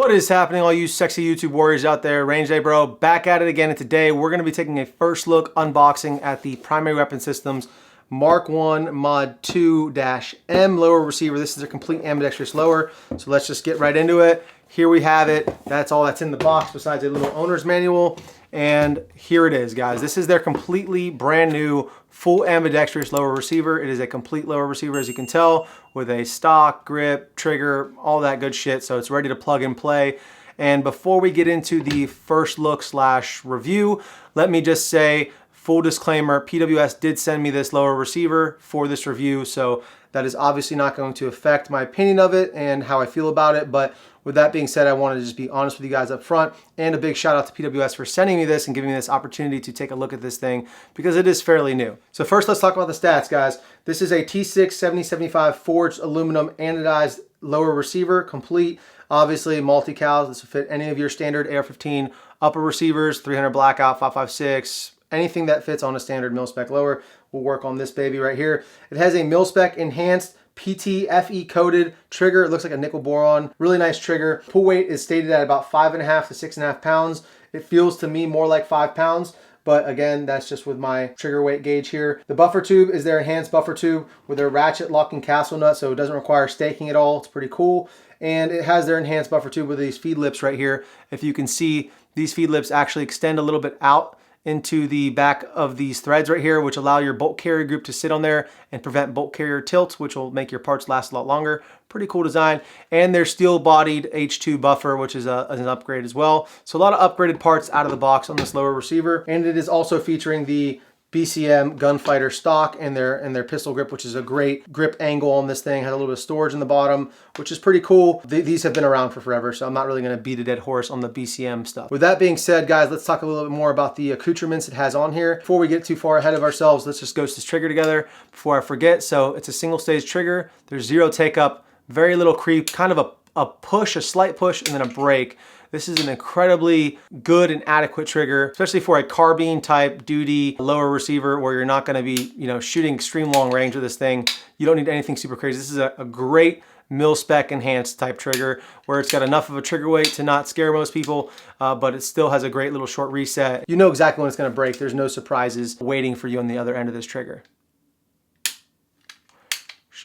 What is happening, all you sexy YouTube warriors out there? Range Day Bro, back at it again, and today we're going to be taking a first look unboxing at the Primary Weapon Systems Mark 1 Mod 2-M lower receiver. This is a complete ambidextrous lower, so let's just get right into it. Here we have it. That's all that's in the box besides a little owner's manual. And here it is, guys. This is their completely brand new full ambidextrous lower receiver. It is a complete lower receiver, as you can tell, with a stock, grip, trigger, all that good shit. So it's ready to plug and play. And before we get into the first look / review, let me just say, full disclaimer, PWS did send me this lower receiver for this review, so that is obviously not going to affect my opinion of it and how I feel about it. But with that being said, I wanted to just be honest with you guys up front, and a big shout out to PWS for sending me this and giving me this opportunity to take a look at this thing because it is fairly new. So first, let's talk about the stats, guys. This is a T6 7075 forged aluminum anodized lower receiver, complete. Obviously, multi-cals. This will fit any of your standard AR-15 upper receivers, 300 blackout, 5.56, anything that fits on a standard mil-spec lower will work on this baby right here. It has a mil-spec enhanced PTFE coated trigger. It looks like a nickel boron. Really nice trigger. Pull weight is stated at about 5.5 to 6.5 pounds. It feels to me more like 5 pounds. But again, that's just with my trigger weight gauge here. The buffer tube is their enhanced buffer tube with their ratchet locking castle nut, so it doesn't require staking at all. It's pretty cool. And it has their enhanced buffer tube with these feed lips right here. If you can see, these feed lips actually extend a little bit out into the back of these threads right here, which allow your bolt carrier group to sit on there and prevent bolt carrier tilt, which will make your parts last a lot longer. Pretty cool design. And their steel bodied H2 buffer, which is an upgrade as well. So a lot of upgraded parts out of the box on this lower receiver. And it is also featuring the BCM gunfighter stock and their pistol grip, which is a great grip angle on this thing. Has a little bit of storage in the bottom, which is pretty cool. These have been around for forever, so I'm not really going to beat a dead horse on the BCM stuff. With that being said, guys, let's talk a little bit more about the accoutrements it has on here. Before we get too far ahead of ourselves, let's just ghost this trigger together before I forget. So it's a single stage trigger. There's zero take up, very little creep, kind of a push, a slight push, and then a break. This is an incredibly good and adequate trigger, especially for a carbine type duty lower receiver where you're not going to be, shooting extreme long range with this thing. You don't need anything super crazy. This is a great mil-spec enhanced type trigger where it's got enough of a trigger weight to not scare most people, but it still has a great little short reset. You know exactly when it's going to break. There's no surprises waiting for you on the other end of this trigger.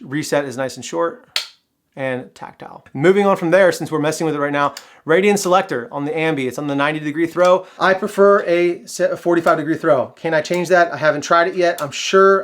Reset is nice and short and tactile. Moving on from there, since we're messing with it right now, Radian Selector on the Ambi. It's on the 90-degree throw. I prefer a 45-degree throw. Can I change that? I haven't tried it yet. I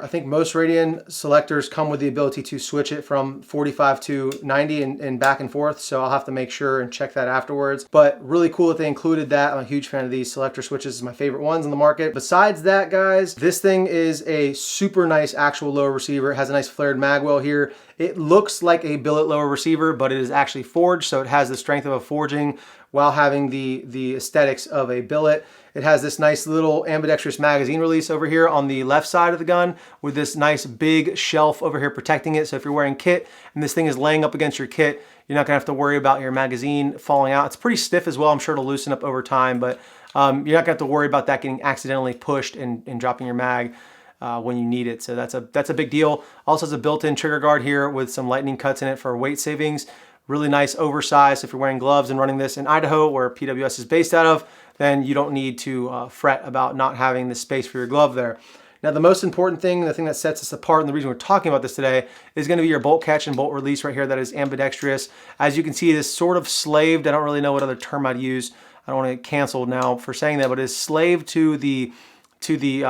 think most Radian Selectors come with the ability to switch it from 45 to 90 and back and forth, so I'll have to make sure and check that afterwards. But really cool that they included that. I'm a huge fan of these Selector switches. It's my favorite ones in the market. Besides that, guys, this thing is a super nice actual lower receiver. It has a nice flared magwell here. It looks like a billet lower receiver, but it is actually forged, so it has the strength of a forging while having the aesthetics of a billet. It has this nice little ambidextrous magazine release over here on the left side of the gun with this nice big shelf over here protecting it. So if you're wearing kit and this thing is laying up against your kit, you're not gonna have to worry about your magazine falling out. It's pretty stiff as well. I'm sure it'll loosen up over time, but you're not gonna have to worry about that getting accidentally pushed and dropping your mag when you need it. So that's a big deal. Also has a built-in trigger guard here with some lightning cuts in it for weight savings. Really nice oversized. If you're wearing gloves and running this in Idaho, where PWS is based out of, then you don't need to fret about not having the space for your glove there. Now, the most important thing, the thing that sets us apart, and the reason we're talking about this today, is going to be your bolt catch and bolt release right here. That is ambidextrous. As you can see, it is sort of slaved. I don't really know what other term I'd use. I don't want to get canceled now for saying that, but it is slaved to the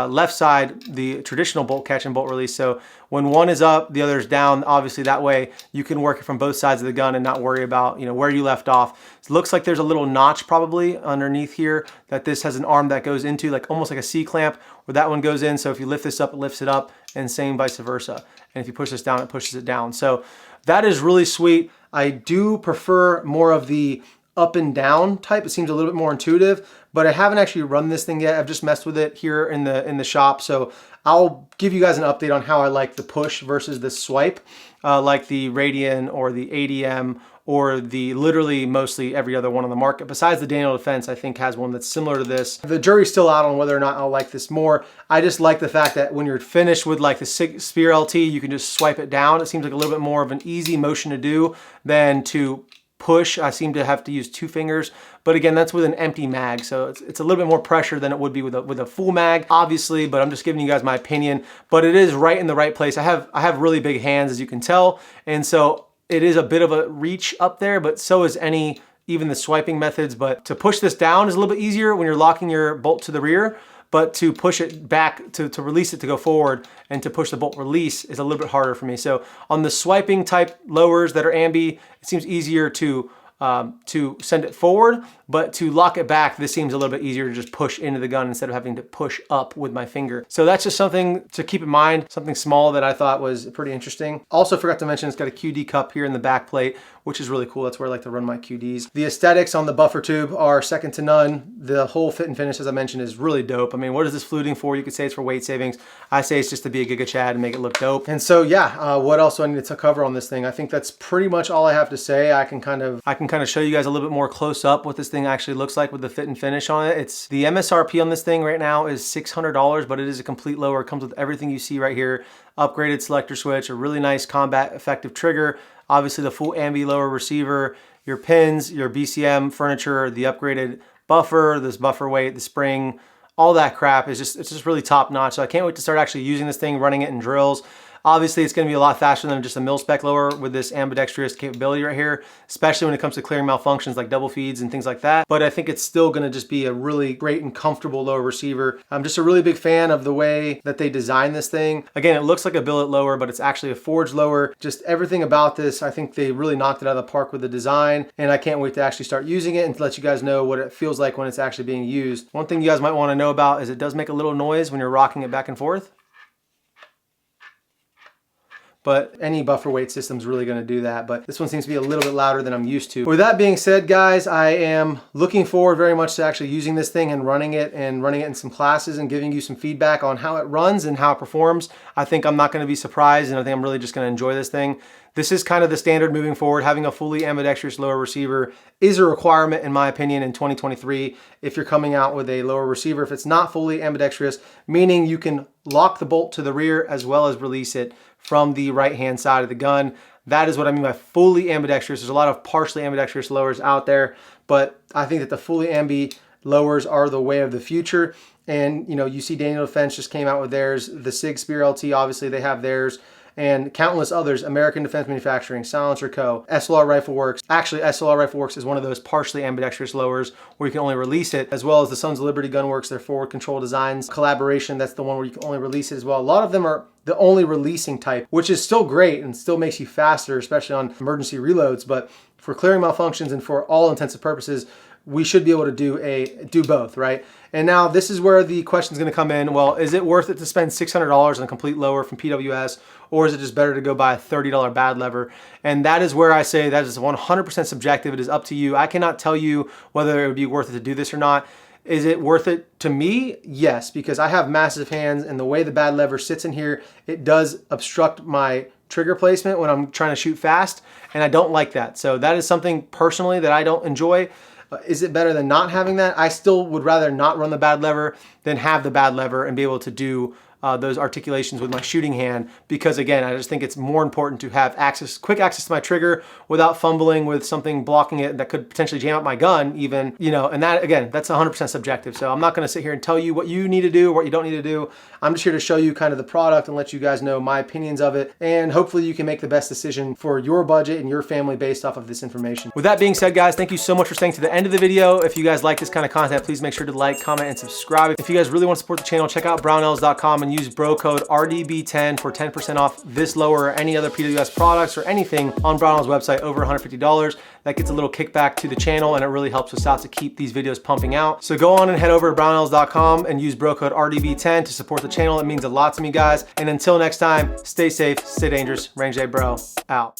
left side, the traditional bolt catch and bolt release. So when one is up, the other is down. Obviously, that way you can work it from both sides of the gun and not worry about where you left off. It looks like there's a little notch probably underneath here that this has an arm that goes into, like almost like a C-clamp where that one goes in. So if you lift this up, it lifts it up, and same vice versa. And if you push this down, it pushes it down. So that is really sweet. I do prefer more of the up and down type. It seems a little bit more intuitive, but I haven't actually run this thing yet. I've just messed with it here in the shop. So I'll give you guys an update on how I like the push versus the swipe, like the Radian or the ADM or the literally mostly every other one on the market. Besides the Daniel Defense, I think has one that's similar to this. The jury's still out on whether or not I'll like this more. I just like the fact that when you're finished with like the Spear LT, you can just swipe it down. It seems like a little bit more of an easy motion to do than to push. I seem to have to use 2 fingers, but again, that's with an empty mag, so it's a little bit more pressure than it would be with a full mag, obviously, but I'm just giving you guys my opinion. But it is right in the right place. I have really big hands, as you can tell, and so it is a bit of a reach up there, but so is even the swiping methods. But to push this down is a little bit easier when you're locking your bolt to the rear, but to push it back, to release it to go forward, and to push the bolt release is a little bit harder for me. So on the swiping type lowers that are ambi, it seems easier to send it forward, but to lock it back, this seems a little bit easier to just push into the gun instead of having to push up with my finger. So that's just something to keep in mind, something small that I thought was pretty interesting. Also forgot to mention, it's got a QD cup here in the back plate, which is really cool. That's where I like to run my QDs. The aesthetics on the buffer tube are second to none. The whole fit and finish, as I mentioned, is really dope. I mean, what is this fluting for? You could say it's for weight savings. I say it's just to be a Giga Chad and make it look dope. And so yeah, what else do I need to cover on this thing? I think that's pretty much all I have to say. I can kind of show you guys a little bit more close up what this thing actually looks like with the fit and finish on it. It's the MSRP on this thing right now is $600, but it is a complete lower. It comes with everything you see right here. Upgraded selector switch, a really nice combat effective trigger, obviously the full ambi lower receiver, your pins, your BCM furniture, the upgraded buffer, this buffer weight, the spring, all that crap is it's just really top notch. So I can't wait to start actually using this thing, running it in drills. Obviously, it's going to be a lot faster than just a mil-spec lower with this ambidextrous capability right here, especially when it comes to clearing malfunctions like double feeds and things like that. But I think it's still going to just be a really great and comfortable lower receiver. I'm just a really big fan of the way that they designed this thing. Again, it looks like a billet lower, but it's actually a forged lower. Just everything about this, I think they really knocked it out of the park with the design, and I can't wait to actually start using it and to let you guys know what it feels like when it's actually being used. One thing you guys might want to know about is it does make a little noise when you're rocking it back and forth. But any buffer weight system is really going to do that. But this one seems to be a little bit louder than I'm used to. With that being said, guys, I am looking forward very much to actually using this thing and running it in some classes and giving you some feedback on how it runs and how it performs. I think I'm not going to be surprised, and I think I'm really just going to enjoy this thing. This is kind of the standard moving forward. Having a fully ambidextrous lower receiver is a requirement, in my opinion, in 2023 if you're coming out with a lower receiver. If it's not fully ambidextrous, meaning you can lock the bolt to the rear as well as release it from the right-hand side of the gun. That is what I mean by fully ambidextrous. There's a lot of partially ambidextrous lowers out there, but I think that the fully ambi lowers are the way of the future. And you know, you see Daniel Defense just came out with theirs. The SIG Spear LT, obviously they have theirs, and countless others. American Defense Manufacturing, Silencer Co., SLR Rifle Works. Actually, SLR Rifle Works is one of those partially ambidextrous lowers where you can only release it, as well as the Sons of Liberty Gunworks, their forward control designs collaboration. That's the one where you can only release it as well. A lot of them are the only releasing type, which is still great and still makes you faster, especially on emergency reloads. But for clearing malfunctions and for all intensive purposes, we should be able to do both, right? And now this is where the question is going to come in. Well, is it worth it to spend $600 on a complete lower from PWS, or is it just better to go buy a $30 bad lever? And that is where I say that is 100% subjective. It is up to you. I cannot tell you whether it would be worth it to do this or not. Is it worth it to me? Yes, because I have massive hands, and the way the bad lever sits in here, it does obstruct my trigger placement when I'm trying to shoot fast, and I don't like that. So that is something personally that I don't enjoy. Is it better than not having that? I still would rather not run the bad lever than have the bad lever and be able to do those articulations with my shooting hand, because again, I just think it's more important to have quick access to my trigger without fumbling with something blocking it that could potentially jam up my gun even, you know, and that, again, that's 100% subjective. So I'm not going to sit here and tell you what you need to do, what you don't need to do. I'm just here to show you kind of the product and let you guys know my opinions of it, and hopefully you can make the best decision for your budget and your family based off of this information. With that being said, guys, thank you so much for staying to the end of the video. If you guys like this kind of content, please make sure to like, comment, and subscribe. If you guys really want to support the channel, check out brownells.com and use bro code RDB10 for 10% off this lower or any other PWS products or anything on Brownell's website over $150. That gets a little kickback to the channel, and it really helps us out to keep these videos pumping out. So go on and head over to brownells.com and use bro code RDB10 to support the channel. It means a lot to me, guys. And until next time, stay safe, stay dangerous. Range J Bro, out.